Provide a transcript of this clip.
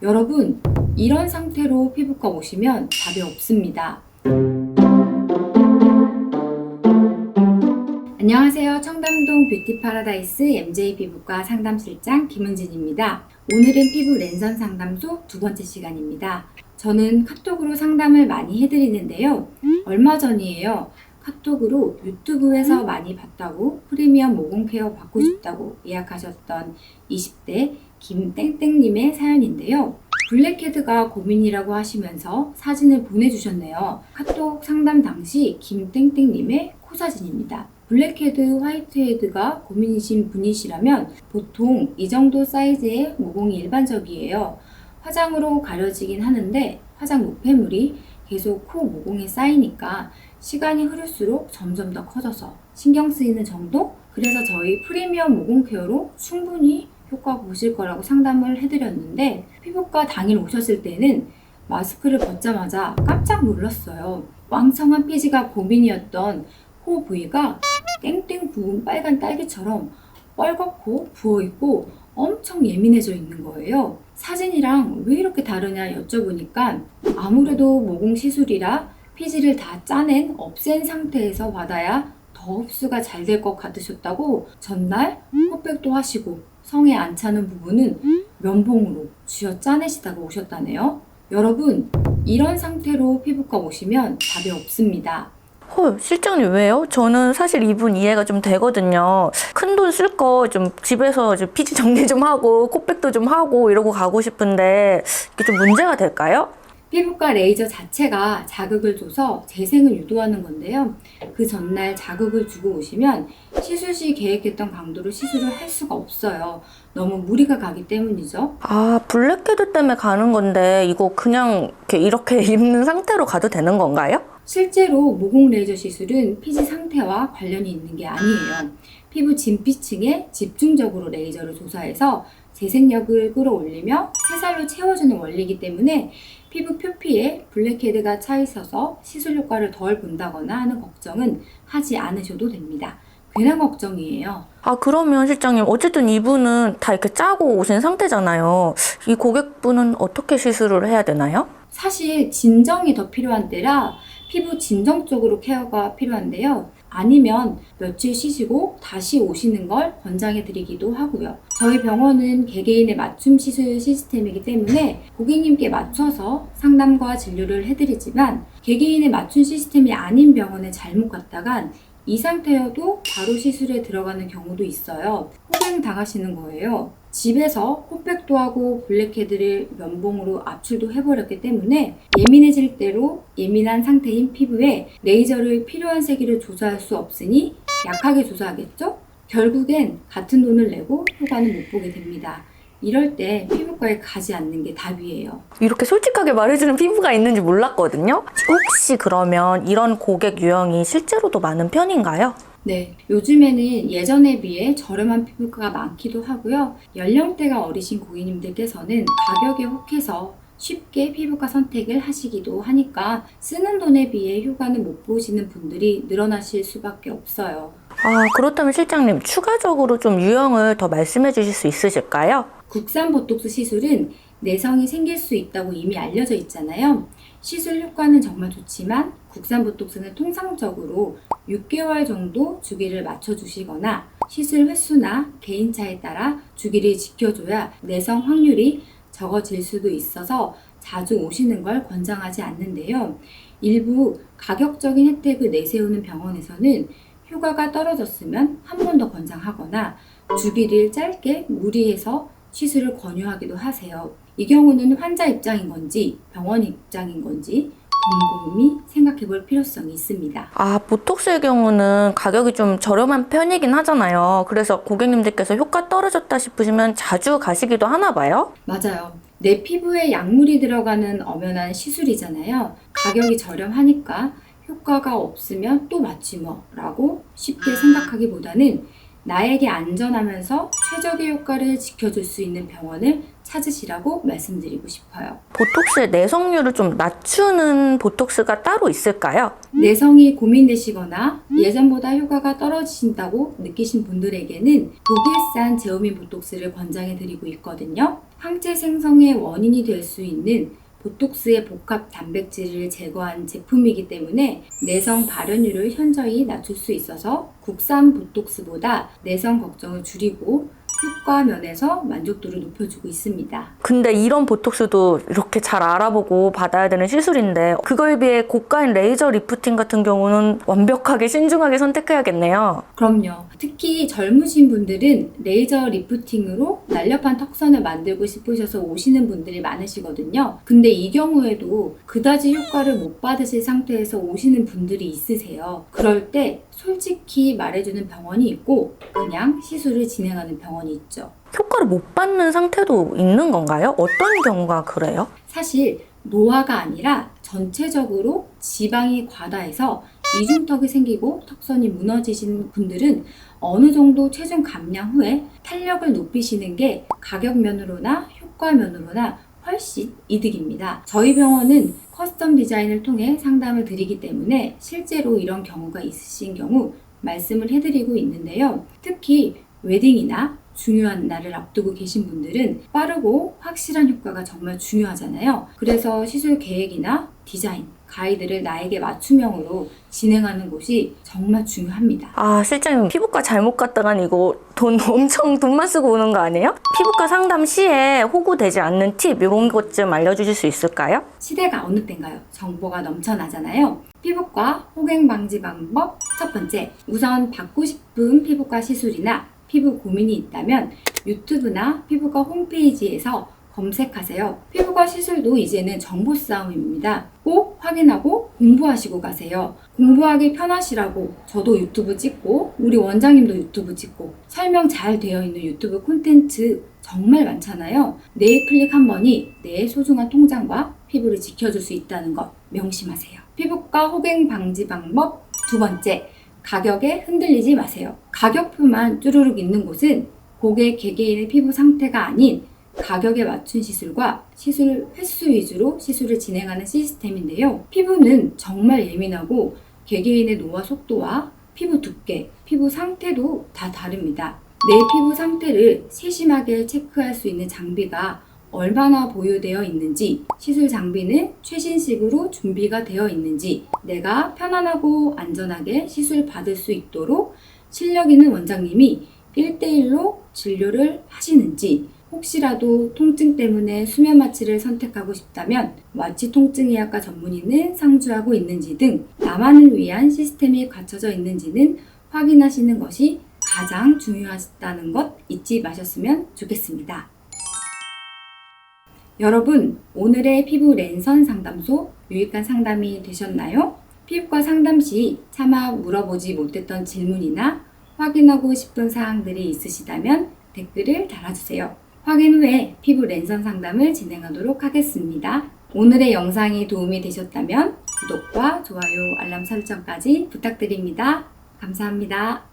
여러분, 이런 상태로 피부과 오시면 답이 없습니다. 안녕하세요. 청담동 뷰티 파라다이스 MJ 피부과 상담실장 김은진입니다. 오늘은 피부 랜선 상담소 두 번째 시간입니다. 저는 카톡으로 상담을 많이 해드리는데요. 얼마 전이에요. 카톡으로 유튜브에서 많이 봤다고 프리미엄 모공 케어 받고 싶다고 예약하셨던 20대 김땡땡님의 사연인데요. 블랙헤드가 고민이라고 하시면서 사진을 보내주셨네요. 카톡 상담 당시 김땡땡님의 코사진입니다. 블랙헤드, 화이트헤드가 고민이신 분이시라면 보통 이 정도 사이즈의 모공이 일반적이에요. 화장으로 가려지긴 하는데 화장 노폐물이 계속 코 모공에 쌓이니까 시간이 흐를수록 점점 더 커져서 신경 쓰이는 정도? 그래서 저희 프리미엄 모공 케어로 충분히 효과 보실 거라고 상담을 해드렸는데 피부과 당일 오셨을 때는 마스크를 벗자마자 깜짝 놀랐어요. 왕성한 피지가 고민이었던 코 부위가 땡땡 부은 빨간 딸기처럼 뻘겋고 부어있고 엄청 예민해져 있는 거예요. 사진이랑 왜 이렇게 다르냐 여쭤보니까 아무래도 모공 시술이라 피지를 다 짜낸 없앤 상태에서 받아야 더 흡수가 잘 될 것 같으셨다고 전날 흑백도 하시고 성에 안 차는 부분은 면봉으로 쥐어 짜내시다가 오셨다네요. 여러분, 이런 상태로 피부과 오시면 답이 없습니다. 헐, 실장님 왜요? 저는 사실 이분 이해가 좀 되거든요. 큰 돈 쓸 거 좀 집에서 좀 피지 정리 좀 하고 코백도 좀 하고 이러고 가고 싶은데 이게 좀 문제가 될까요? 피부과 레이저 자체가 자극을 줘서 재생을 유도하는 건데요. 그 전날 자극을 주고 오시면 시술 시 계획했던 강도로 시술을 할 수가 없어요. 너무 무리가 가기 때문이죠. 아, 블랙헤드 때문에 가는 건데 이거 그냥 이렇게 입는 상태로 가도 되는 건가요? 실제로 모공 레이저 시술은 피지 상태와 관련이 있는 게 아니에요. 피부 진피층에 집중적으로 레이저를 조사해서 재생력을 끌어올리며 새살로 채워주는 원리이기 때문에 피부 표피에 블랙헤드가 차 있어서 시술 효과를 덜 본다거나 하는 걱정은 하지 않으셔도 됩니다. 괜한 걱정이에요. 아, 그러면 실장님 어쨌든 이분은 다 이렇게 짜고 오신 상태잖아요. 이 고객분은 어떻게 시술을 해야 되나요? 사실 진정이 더 필요한 때라 피부 진정 쪽으로 케어가 필요한데요. 아니면 며칠 쉬시고 다시 오시는 걸 권장해 드리기도 하고요. 저희 병원은 개개인의 맞춤 시술 시스템이기 때문에 고객님께 맞춰서 상담과 진료를 해드리지만 개개인의 맞춤 시스템이 아닌 병원에 잘못 갔다간 이 상태여도 바로 시술에 들어가는 경우도 있어요. 호갱 당하시는 거예요. 집에서 콧백도 하고 블랙헤드를 면봉으로 압출도 해버렸기 때문에 예민해질 대로 예민한 상태인 피부에 레이저를 필요한 세기를 조사할 수 없으니 약하게 조사하겠죠? 결국엔 같은 돈을 내고 효과는 못 보게 됩니다. 이럴 때 피부과에 가지 않는 게 답이에요. 이렇게 솔직하게 말해주는 피부가 있는지 몰랐거든요. 혹시 그러면 이런 고객 유형이 실제로도 많은 편인가요? 네, 요즘에는 예전에 비해 저렴한 피부과가 많기도 하고요. 연령대가 어리신 고객님들께서는 가격에 혹해서 쉽게 피부과 선택을 하시기도 하니까 쓰는 돈에 비해 효과는 못 보시는 분들이 늘어나실 수밖에 없어요. 아, 그렇다면 실장님 추가적으로 좀 유형을 더 말씀해 주실 수 있으실까요? 국산 보톡스 시술은 내성이 생길 수 있다고 이미 알려져 있잖아요. 시술 효과는 정말 좋지만 국산 보톡스는 통상적으로 6개월 정도 주기를 맞춰주시거나 시술 횟수나 개인차에 따라 주기를 지켜줘야 내성 확률이 적어질 수도 있어서 자주 오시는 걸 권장하지 않는데요. 일부 가격적인 혜택을 내세우는 병원에서는 효과가 떨어졌으면 한 번 더 권장하거나 주기를 짧게 무리해서 시술을 권유하기도 하세요. 이 경우는 환자 입장인 건지 병원 입장인 건지 곰곰이 생각해 볼 필요성이 있습니다. 아, 보톡스의 경우는 가격이 좀 저렴한 편이긴 하잖아요. 그래서 고객님들께서 효과 떨어졌다 싶으시면 자주 가시기도 하나 봐요? 맞아요. 내 피부에 약물이 들어가는 엄연한 시술이잖아요. 가격이 저렴하니까 효과가 없으면 또 맞지 뭐 라고 쉽게 생각하기보다는 나에게 안전하면서 최적의 효과를 지켜줄 수 있는 병원을 찾으시라고 말씀드리고 싶어요. 보톡스의 내성률을 좀 낮추는 보톡스가 따로 있을까요? 내성이 고민되시거나 예전보다 효과가 떨어지신다고 느끼신 분들에게는 독일산 제오민 보톡스를 권장해 드리고 있거든요. 항체 생성의 원인이 될 수 있는 보톡스의 복합 단백질을 제거한 제품이기 때문에 내성 발현율을 현저히 낮출 수 있어서 국산 보톡스보다 내성 걱정을 줄이고 효과 면에서 만족도를 높여주고 있습니다. 근데 이런 보톡스도 이렇게 잘 알아보고 받아야 되는 시술인데 그거에 비해 고가인 레이저 리프팅 같은 경우는 완벽하게 신중하게 선택해야겠네요. 그럼요. 특히 젊으신 분들은 레이저 리프팅으로 날렵한 턱선을 만들고 싶으셔서 오시는 분들이 많으시거든요. 근데 이 경우에도 그다지 효과를 못 받으실 상태에서 오시는 분들이 있으세요. 그럴 때 솔직히 말해주는 병원이 있고 그냥 시술을 진행하는 병원이 있죠. 효과를 못 받는 상태도 있는 건가요? 어떤 경우가 그래요? 사실 노화가 아니라 전체적으로 지방이 과다해서 이중턱이 생기고 턱선이 무너지신 분들은 어느 정도 체중 감량 후에 탄력을 높이시는 게 가격 면으로나 효과 면으로나 훨씬 이득입니다. 저희 병원은 커스텀 디자인을 통해 상담을 드리기 때문에 실제로 이런 경우가 있으신 경우 말씀을 해드리고 있는데요. 특히 웨딩이나 중요한 날을 앞두고 계신 분들은 빠르고 확실한 효과가 정말 중요하잖아요. 그래서 시술 계획이나 디자인, 가이드를 나에게 맞춤형으로 진행하는 곳이 정말 중요합니다. 아, 실장님 피부과 잘못 갔다간 이거 엄청 돈만 쓰고 오는 거 아니에요? 피부과 상담 시에 호구되지 않는 팁 이런 것 좀 알려주실 수 있을까요? 시대가 어느 때인가요? 정보가 넘쳐나잖아요. 피부과 호갱 방지 방법 첫 번째, 우선 받고 싶은 피부과 시술이나 피부 고민이 있다면 유튜브나 피부과 홈페이지에서 검색하세요. 피부과 시술도 이제는 정보 싸움입니다. 꼭 확인하고 공부하시고 가세요. 공부하기 편하시라고 저도 유튜브 찍고 우리 원장님도 유튜브 찍고 설명 잘 되어 있는 유튜브 콘텐츠 정말 많잖아요. 네 클릭 한 번이 내 소중한 통장과 피부를 지켜줄 수 있다는 것 명심하세요. 피부과 호갱 방지 방법 두 번째, 가격에 흔들리지 마세요. 가격표만 쭈루룩 있는 곳은 고객 개개인의 피부 상태가 아닌 가격에 맞춘 시술과 시술 횟수 위주로 시술을 진행하는 시스템인데요. 피부는 정말 예민하고 개개인의 노화 속도와 피부 두께, 피부 상태도 다 다릅니다. 내 피부 상태를 세심하게 체크할 수 있는 장비가 얼마나 보유되어 있는지, 시술 장비는 최신식으로 준비가 되어 있는지, 내가 편안하고 안전하게 시술 받을 수 있도록 실력 있는 원장님이 1대1로 진료를 하시는지, 혹시라도 통증 때문에 수면 마취를 선택하고 싶다면 마취 통증 의학과 전문의는 상주하고 있는지 등 나만을 위한 시스템이 갖춰져 있는지는 확인하시는 것이 가장 중요하다는 것 잊지 마셨으면 좋겠습니다. 여러분, 오늘의 피부 랜선 상담소 유익한 상담이 되셨나요? 피부과 상담 시 차마 물어보지 못했던 질문이나 확인하고 싶은 사항들이 있으시다면 댓글을 달아주세요. 확인 후에 피부 랜선 상담을 진행하도록 하겠습니다. 오늘의 영상이 도움이 되셨다면 구독과 좋아요, 알람 설정까지 부탁드립니다. 감사합니다.